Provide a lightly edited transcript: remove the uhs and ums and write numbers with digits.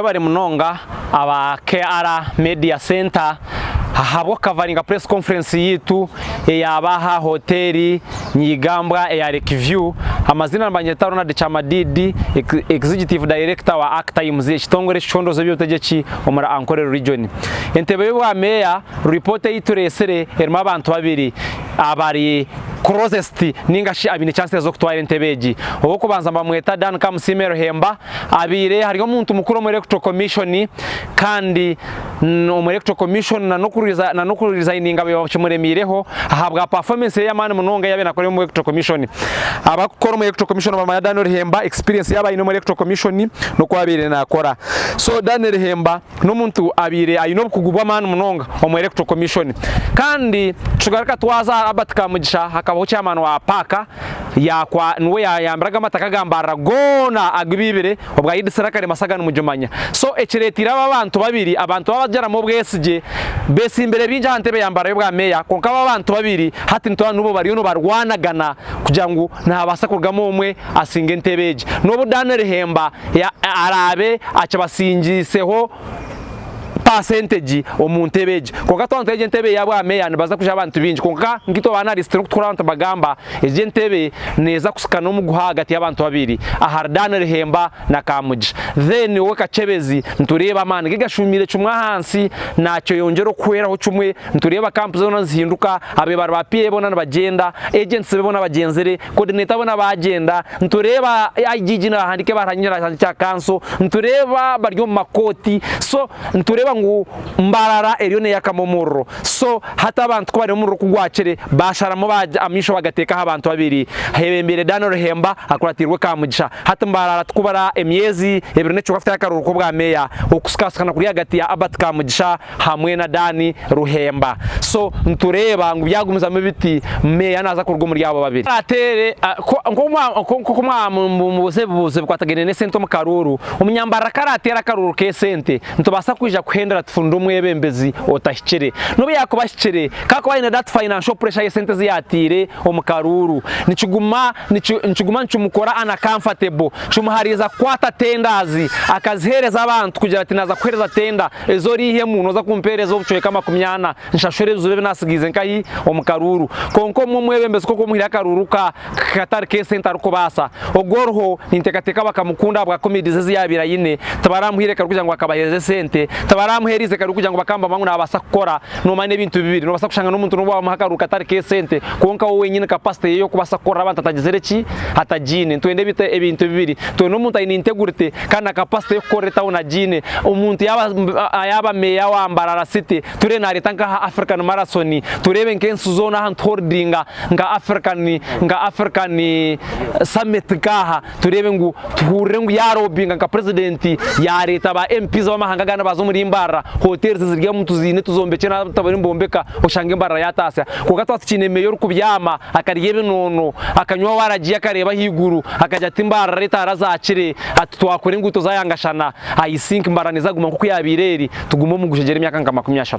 Bari munonga aba KR Media Center Ahabwa kavaringa press conference yitu yabaha hoteli Nyigambwa ya Lakeview amazina mbanyetaro na Kyamadidi executive director wa acta imuzeye kitongore chondozo byotegeki omura Ankole region entebe bwa Meeya report yituresere erma abantu babiri abari closest ningashi abine chance zo kutwara entebeji obo kubanza mbamweta Dan Kamusimero Hemba abire hariyo umuntu mukuru mu electoral commission kandi mu electoral commission na nokuriza ininga bacumuremireho ahabwa performance y'amana munonga yabe nakore mu electoral commission abakora mu electoral commission bamaya Dan Hemba experience yabaye mu electoral commission no kwabire nakora so Dan Hemba no muntu abire ayino kugubwa amana munonga mu electoral commission kandi tugaraka twaza abatkamugisha akabaho cyamana wa paka yakwa nuwe yambaraga matakagambara gona agibibire obwa yidiserakare masagana mujumanya so ekiretira abantu babiri abantu babajara mu bwesije bese imbere binja hantebe yambara bwa Meeya konka abantu babiri hati ntwa nubo bari no barwanagana kugira ngo ntabasa kurgamo umwe asinge entebeje no budanere Hemba ya arabe acabasingiseho percentage omuntebeje konka twanteje entebe yabwa Meeya nibaza kuja abantu binji konka ngito bana district kuranta bagamba eje entebe neza kusukana mu guhagati y'abantu babiri ahardana Hemba na Kamuji then weka chebezi ntureba mana gigashumire cumwa hansi nacyo yongero kwera ho cumwe ntureba camp zona zihinduka abe bar bapiye bona bagenda agents bebona bagenzere coordinator bona bagenda ntureba igigi na handike baranyira cya kanso ntureba baryo makoti so ntureba ngo Mbarara erione yakamomoro so hata abantu ko bari mu rukugwacere basharamo baje amisho bagateka abantu babiri hebembere Dan Hemba akuratirwe Kamugisha hata Mbarara tukubara emyezi ebirone cyo bafite akaruruko bwa Meeya okusikasana kuri hagati ya Abat Kamugisha hamwe na Dan Hemba so ntureba ngo byagumiza mu biti Meeya naza kurwo muri yabo babiri atere ko mu buze kwatagenene sento mu karuru umunyambara karatera karuru ke sente ntubasa kwija kuhendera tufundo Omubebembezi otahikire no yakubashikire kako bayine that financial pressure yesente ziyatire omukaruru nicuguma ncumukora ana comfortable cumuhariza kwata tendazi akazihereza abantu kugira ati naza kwereza tenda ezo rihe muntu za kumpereza obucoye kama kumyana nshashoreza ube nasigize nkayi omukaruru konko Omubebembezi koko muhira karuruka katari ke center ruko basa ogorho nintekateka bakamukunda bwa comedies ziyabira yine tabaramuhire karukugira ngo akabahereze sente tabaramuherize karukugira ngo bakamba mangu nabasa gukora no mane ibintu bibiri no basa kushanga no muntu no bamahakaruka atari ke sente konka wowe nyine capacity yo kubasa gukora abantu atagizereki hatajine twende bite ibintu bibiri to no muntu ayintegurite kana capacity yo koreta una jine umuntu yaba Meeya wa Mbarara city ture na leta nka African marathon turebe nkensu zona hand holdinga nga African summit kaha turebe ngo tuhure ngo yarobinga nka president ya leta ba MPs bamahanga gana bazo muri Mbarara hotels zirya mutuzine tuzombeke na tabari mbombeka ushange Mbarara yatasa kuko twatsineme yo kubyama akariye binono akanywa waragiye akareba higuru akajya ati Mbarara leta arazacire ati twakore nguto zayangashana I think Mbarara neza guma kuko yabireri tugumo mu gushegera imyaka nka 30